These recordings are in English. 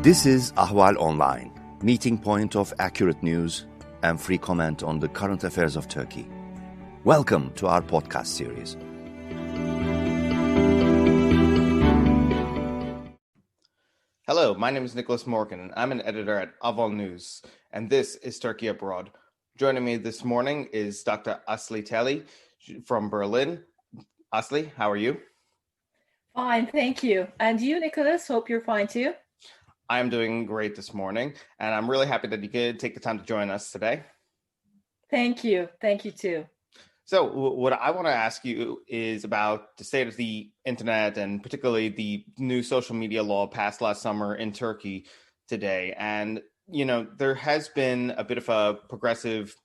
This is Ahval Online, meeting point of accurate news and free comment on the current affairs of Turkey. Welcome to our podcast series. Hello, my name is Nicholas Morgan, and I'm an editor at Ahval News, and this is Turkey Abroad. Joining me this morning is Dr. Asli Telli from Berlin. Asli, how are you? Fine, thank you. And you, Nicholas? Hope you're fine too. I'm doing great this morning, and I'm really happy that you could take the time to join us today. Thank you. Thank you too. So what I want to ask you is about the state of the internet and particularly the new social media law passed last summer in Turkey today. And, you know, there has been a bit of a progressive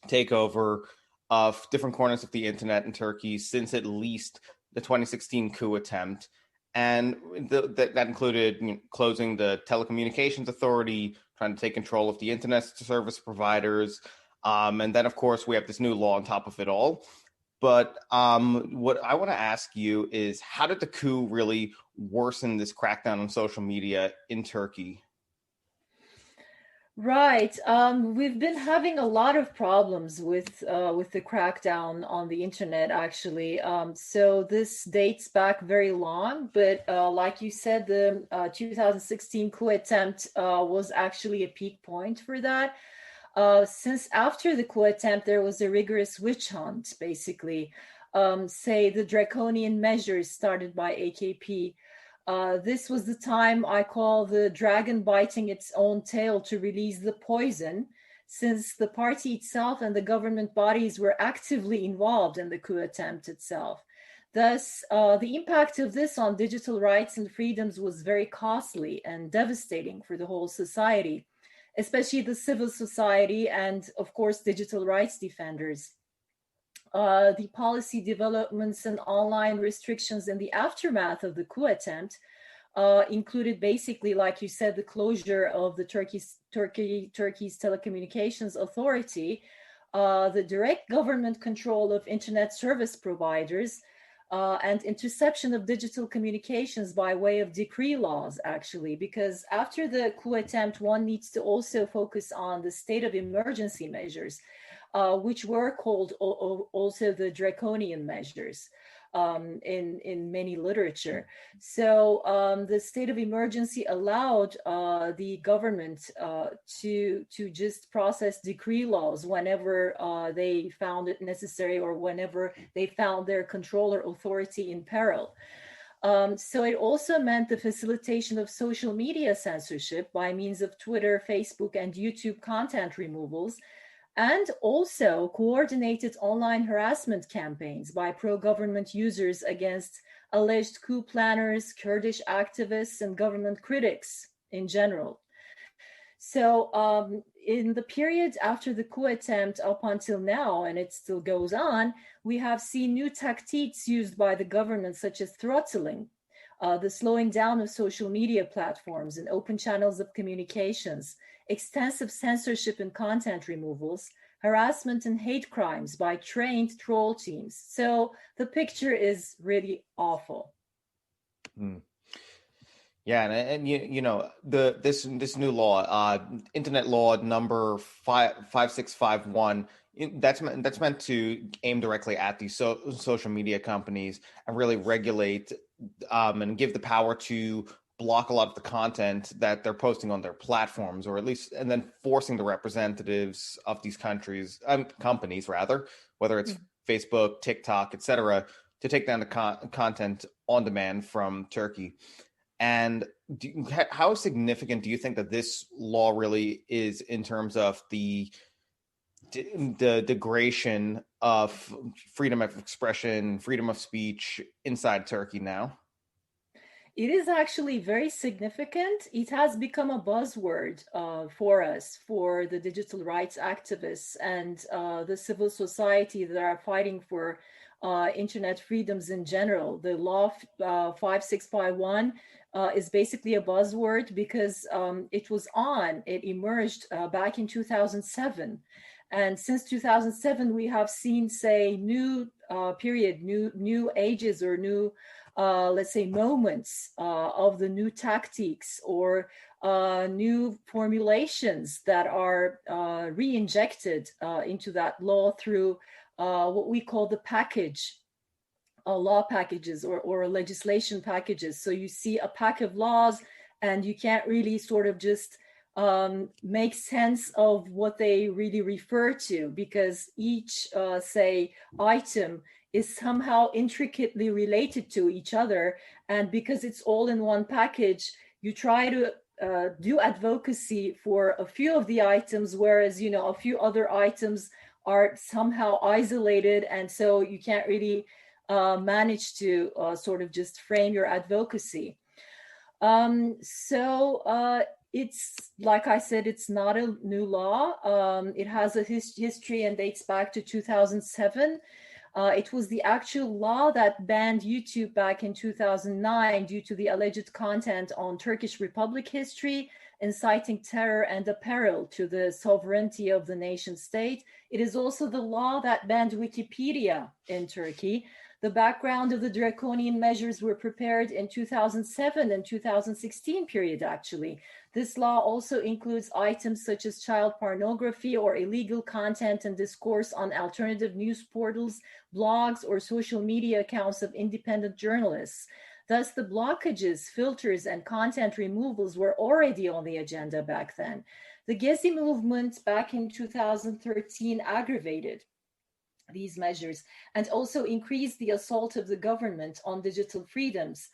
takeover of different corners of the internet in Turkey since at least the 2016 coup attempt. And that included closing the telecommunications authority, trying to take control of the internet service providers. And then, of course, we have this new law on top of it all. But what I want to ask you is, how did the coup really worsen this crackdown on social media in Turkey? Right. We've been having a lot of problems with the crackdown on the internet, actually. So this dates back very long, but like you said, the 2016 coup attempt was actually a peak point for that. Since after the coup attempt, there was a rigorous witch hunt, basically. Say the draconian measures started by AKP. This was the time I call the dragon biting its own tail to release the poison, since the party itself and the government bodies were actively involved in the coup attempt itself. Thus, the impact of this on digital rights and freedoms was very costly and devastating for the whole society, especially the civil society and, of course, digital rights defenders. The policy developments and online restrictions in the aftermath of the coup attempt included basically, like you said, the closure of the Turkey's telecommunications authority, the direct government control of internet service providers, and interception of digital communications by way of decree laws, actually, because after the coup attempt, one needs to also focus on the state of emergency measures, which were called also the draconian measures in many literature. So the state of emergency allowed the government to just process decree laws whenever they found it necessary or whenever they found their control or authority in peril. So it also meant the facilitation of social media censorship by means of Twitter, Facebook, and YouTube content removals, and also coordinated online harassment campaigns by pro-government users against alleged coup planners, Kurdish activists, and government critics in general. So in the period after the coup attempt up until now, and it still goes on, we have seen new tactics used by the government, such as throttling, the slowing down of social media platforms and open channels of communications, extensive censorship and content removals, harassment and hate crimes by trained troll teams. So the picture is really awful. Yeah, and you know this new law, Internet Law number 5651. That's meant to aim directly at these social media companies and really regulate and give the power to block a lot of the content that they're posting on their platforms, or at least, and then forcing the representatives of these companies rather, whether it's Facebook, TikTok, etc., to take down the content on demand from Turkey. And how significant do you think that this law really is in terms of the degradation of freedom of expression, freedom of speech inside Turkey now? It is actually very significant. It has become a buzzword for us, for the digital rights activists and the civil society that are fighting for internet freedoms in general. The law 5651 is basically a buzzword because it emerged back in 2007. And since 2007, we have seen, say, new ages or new let's say, moments of the new tactics or new formulations that are re-injected into that law through what we call the package, law packages or legislation packages. So you see a pack of laws and you can't really sort of just make sense of what they really refer to, because each, say, item is somehow intricately related to each other. And because it's all in one package, you try to do advocacy for a few of the items, whereas, a few other items are somehow isolated. And so you can't really manage to sort of just frame your advocacy. It's, like I said, it's not a new law. It has a history and dates back to 2007. It was the actual law that banned YouTube back in 2009 due to the alleged content on Turkish Republic history, inciting terror and a peril to the sovereignty of the nation state. It is also the law that banned Wikipedia in Turkey. The background of the draconian measures were prepared in 2007 and 2016 period, actually. This law also includes items such as child pornography or illegal content and discourse on alternative news portals, blogs, or social media accounts of independent journalists. Thus, the blockages, filters, and content removals were already on the agenda back then. The Gezi movement back in 2013 aggravated these measures and also increased the assault of the government on digital freedoms.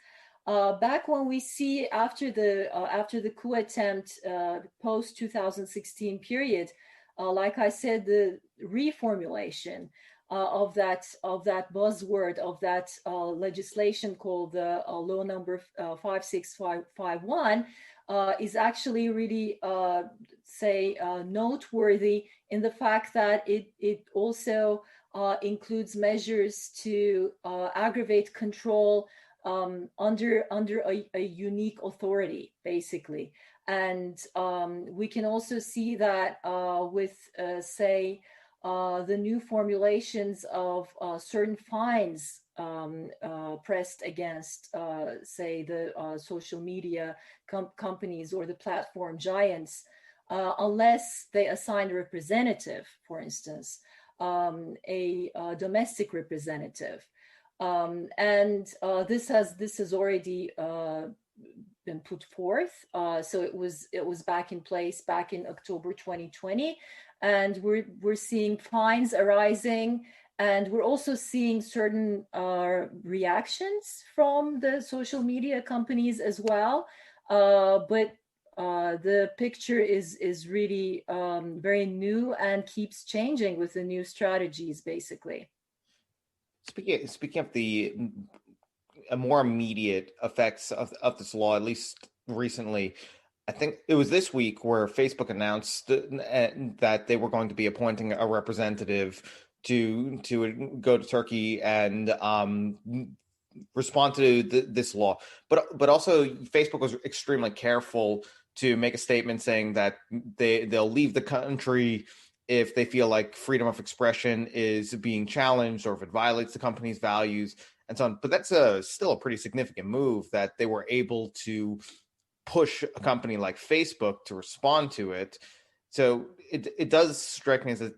Back when we see after the coup attempt, post 2016 period, like I said, the reformulation of that buzzword, of that legislation called the law number 56551 is actually really noteworthy in the fact that it also includes measures to aggravate control under a unique authority, basically. And we can also see that with, the new formulations of certain fines pressed against, the social media companies or the platform giants, unless they assign a representative, for instance, a domestic representative. And this has already been put forth. So it was back in place back in October 2020, and we're seeing fines arising, and we're also seeing certain reactions from the social media companies as well. But the picture is really very new and keeps changing with the new strategies, basically. Speaking of the more immediate effects of this law, at least recently, I think it was this week where Facebook announced that they were going to be appointing a representative to go to Turkey and respond to this law. But also Facebook was extremely careful to make a statement saying that they'll leave the country if they feel like freedom of expression is being challenged or if it violates the company's values and so on. But that's still a pretty significant move that they were able to push a company like Facebook to respond to it. So it does strike me as the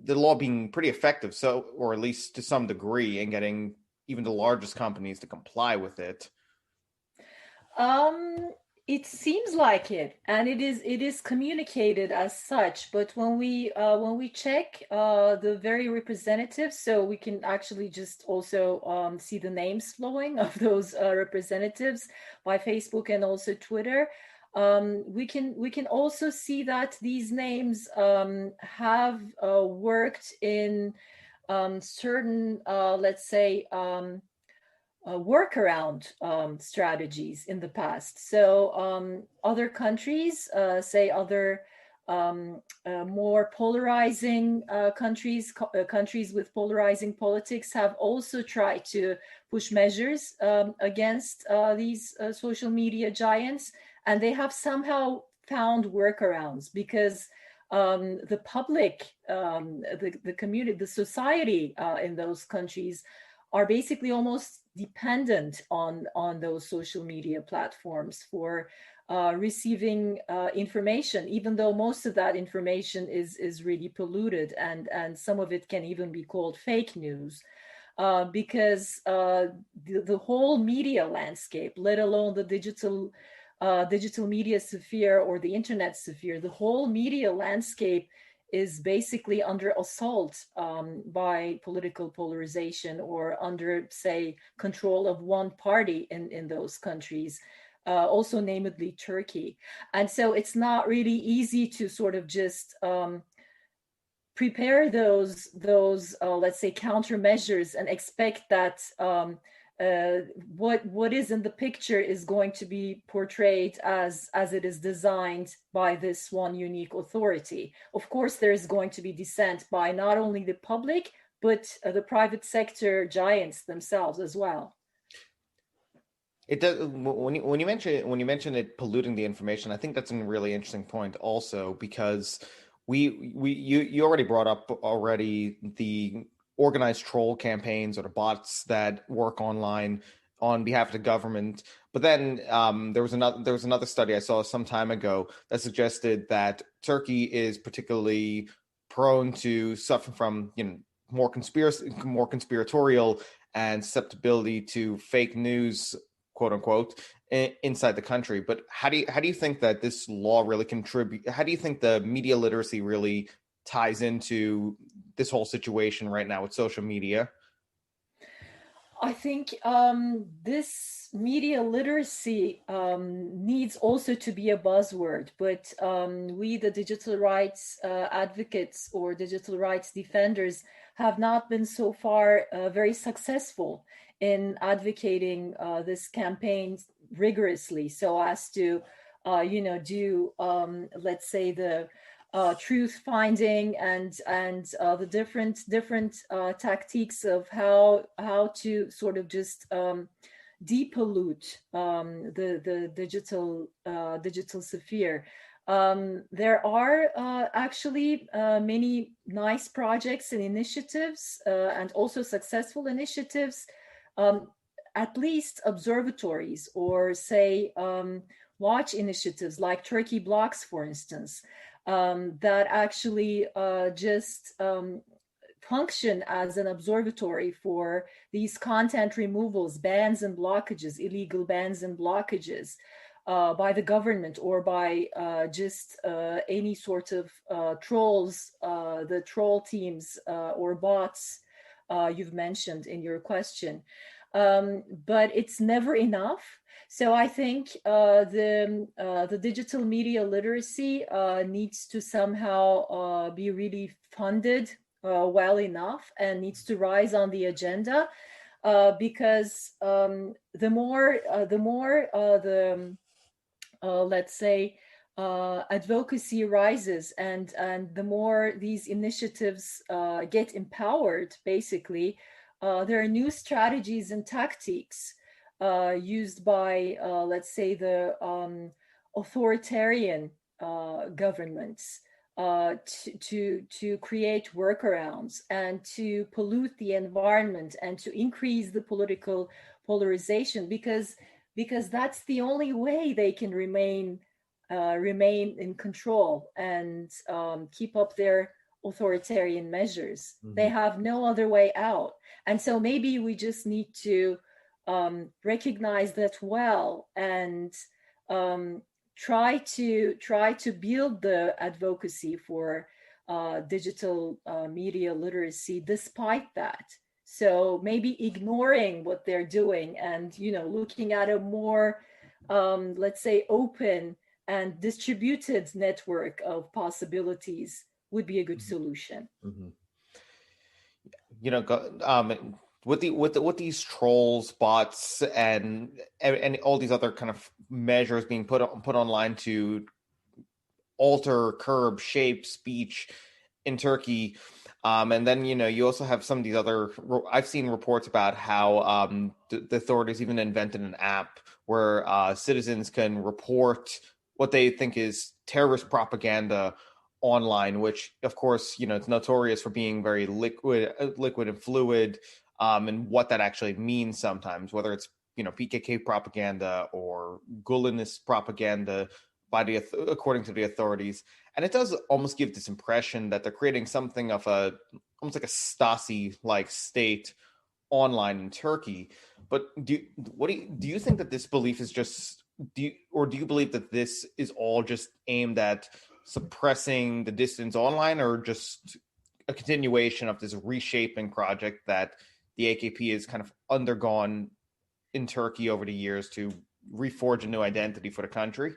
law being pretty effective, so, or at least to some degree, in getting even the largest companies to comply with it. It seems like it, and it is communicated as such. But when we check the very representatives, so we can actually just also see the names flowing of those representatives by Facebook and also Twitter. We can also see that these names have worked in certain, workaround strategies in the past. So other countries, other more polarizing countries with polarizing politics, have also tried to push measures against these social media giants, and they have somehow found workarounds because the public, the community, the society in those countries are basically almost dependent on those social media platforms for receiving information, even though most of that information is really polluted, and some of it can even be called fake news. Because the whole media landscape, let alone the digital media sphere or the internet sphere, the whole media landscape is basically under assault by political polarization, or under, say, control of one party in those countries, also namely Turkey. And so it's not really easy to sort of just prepare those let's say countermeasures and expect that what is in the picture is going to be portrayed as it is designed by this one unique authority. Of course, there is going to be dissent by not only the public, but the private sector giants themselves as well. It does. When you mention it polluting the information, I think that's a really interesting point also, because you already brought up the organized troll campaigns or the bots that work online on behalf of the government. But then there was another study I saw some time ago that suggested that Turkey is particularly prone to suffer from more conspiratorial and susceptibility to fake news, quote unquote, inside the country. But how do you think that this law really contribute? How do you think the media literacy really ties into this whole situation right now with social media? I think this media literacy needs also to be a buzzword, but we, the digital rights advocates or digital rights defenders, have not been so far very successful in advocating this campaign rigorously, so as to do let's say the truth finding and the different tactics of how to sort of just depollute the digital sphere. There are actually many nice projects and initiatives, and also successful initiatives, at least observatories, or say watch initiatives like Turkey Blocks, for instance, that actually just function as an observatory for these content removals, bans and blockages, illegal bans and blockages by the government, or by just any sort of trolls, the troll teams or bots you've mentioned in your question. But it's never enough. So I think the digital media literacy needs to somehow be really funded well enough, and needs to rise on the agenda, because the more let's say advocacy rises, and the more these initiatives get empowered, basically, there are new strategies and tactics used by, let's say, the authoritarian governments to create workarounds and to pollute the environment and to increase the political polarization, because that's the only way they can remain in control and keep up their authoritarian measures. Mm-hmm. They have no other way out. And so maybe we just need to recognize that well, and try to build the advocacy for digital media literacy despite that. So maybe ignoring what they're doing and looking at a more let's say open and distributed network of possibilities would be a good solution. Mm-hmm. With these trolls, bots, and all these other kind of measures being put online to alter, curb, shape speech in Turkey, and then you also have some of these other. I've seen reports about how the authorities even invented an app where citizens can report what they think is terrorist propaganda online, which of course it's notorious for being very liquid and fluid, and what that actually means sometimes, whether it's PKK propaganda or Gulenist propaganda according to the authorities. And it does almost give this impression that they're creating something of almost like a Stasi-like state online in Turkey. But do you think that this belief is just do you believe that this is all just aimed at suppressing the dissidents online, or just a continuation of this reshaping project that the AKP has kind of undergone in Turkey over the years to reforge a new identity for the country?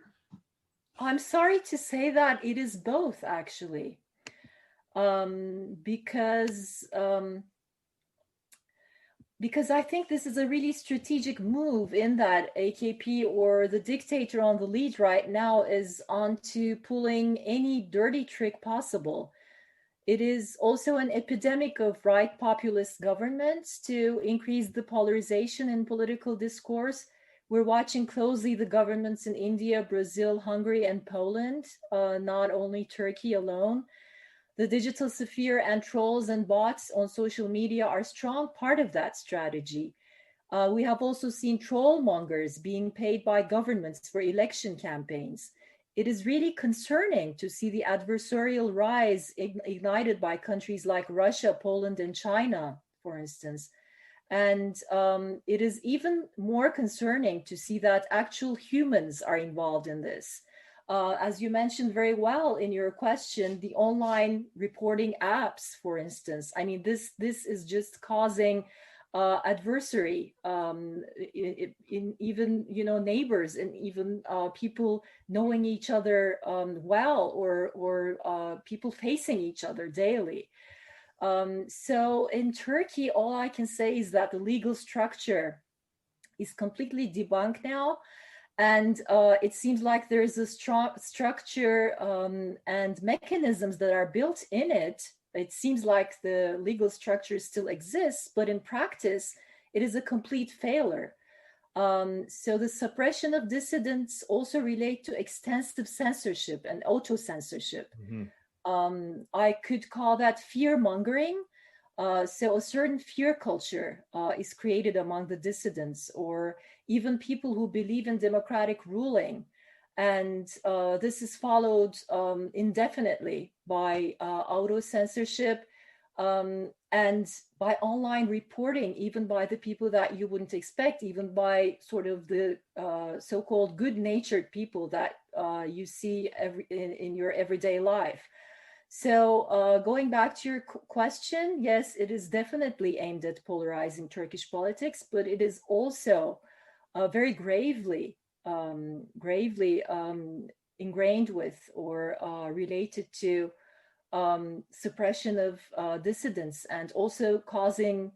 I'm sorry to say that it is both, actually, because I think this is a really strategic move, in that AKP, or the dictator on the lead right now, is on to pulling any dirty trick possible. It is also an epidemic of right populist governments to increase the polarization in political discourse. We're watching closely the governments in India, Brazil, Hungary, and Poland, not only Turkey alone. The digital sphere and trolls and bots on social media are a strong part of that strategy. We have also seen trollmongers being paid by governments for election campaigns. It is really concerning to see the adversarial rise ignited by countries like Russia, Poland, and China, for instance. And it is even more concerning to see that actual humans are involved in this. As you mentioned very well in your question, the online reporting apps, for instance, I mean, this is just causing adversary in even neighbors, and even people knowing each other well, or people facing each other daily. So in Turkey, all I can say is that the legal structure is completely debunked now. And it seems like there is a strong structure and mechanisms that are built in it. It seems like the legal structure still exists, but in practice, it is a complete failure. So the suppression of dissidents also relate to extensive censorship and auto-censorship. I could call that fear mongering. So a certain fear culture is created among the dissidents, or even people who believe in democratic ruling. And this is followed indefinitely by auto-censorship and by online reporting, even by the people that you wouldn't expect, even by sort of the so-called good-natured people that you see in your everyday life. So going back to your question, yes, it is definitely aimed at polarizing Turkish politics, but it is also very gravely ingrained with, or related to, suppression of dissidents, and also causing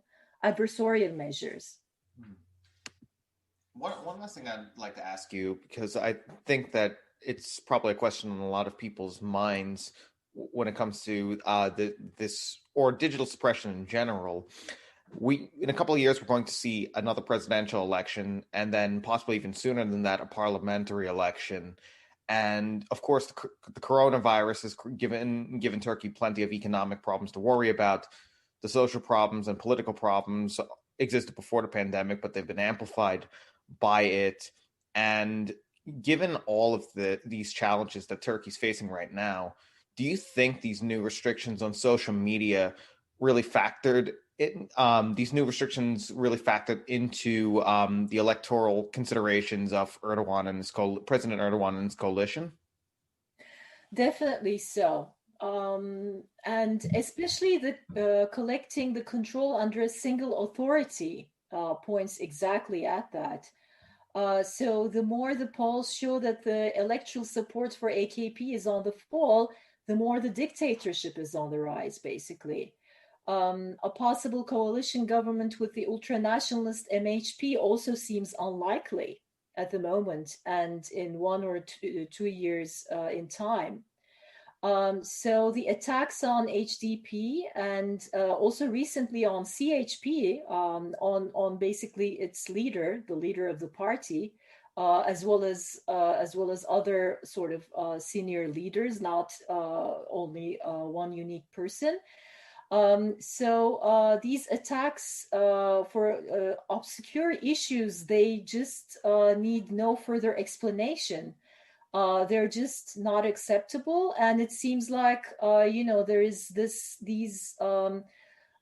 adversarial measures. One last thing I'd like to ask you, because I think that it's probably a question on a lot of people's minds when it comes to this, or digital suppression in general. In a couple of years, we're going to see another presidential election, and then possibly even sooner than that, a parliamentary election. And of course, the coronavirus has given Turkey plenty of economic problems to worry about. The social problems and political problems existed before the pandemic, but they've been amplified by it. And given all of these challenges that Turkey's facing right now, do you think these new restrictions on social media really factored in, into the electoral considerations of Erdogan and President Erdogan and his coalition? Definitely so. And especially the collecting the control under a single authority points exactly at that. So the more the polls show that the electoral support for AKP is on the fall, the more the dictatorship is on the rise, basically. A possible coalition government with the ultra-nationalist MHP also seems unlikely at the moment, and in 1 or 2 years in time. So the attacks on HDP, and also recently on CHP, on basically its leader, the leader of the party, as well as other sort of senior leaders, not only one unique person. So these attacks for obscure issues, they just need no further explanation. They're just not acceptable, and it seems like there is these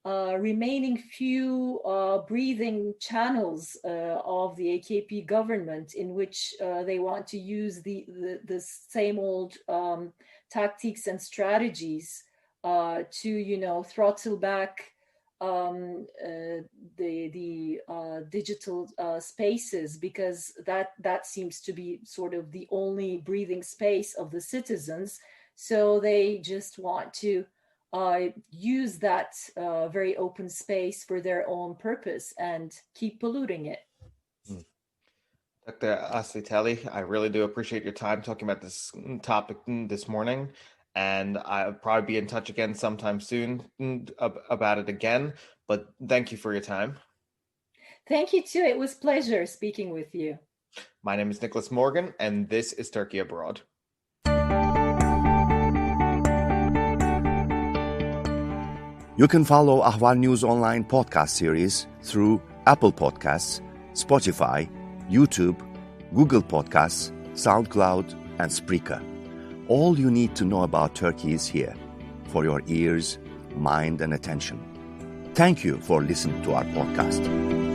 remaining few breathing channels of the AKP government in which they want to use the same old tactics and strategies to throttle back the digital spaces, because that seems to be sort of the only breathing space of the citizens. So they just want to use that very open space for their own purpose and keep polluting it. Dr. Asiteli, I really do appreciate your time talking about this topic this morning, and I'll probably be in touch again sometime soon about it again, but thank you for your time. Thank you too. It was a pleasure speaking with you. My name is Nicholas Morgan, and this is Turkey Abroad. You can follow Ahval News Online podcast series through Apple Podcasts, Spotify, YouTube, Google Podcasts, SoundCloud, and Spreaker. All you need to know about Turkey is here, for your ears, mind, and attention. Thank you for listening to our podcast.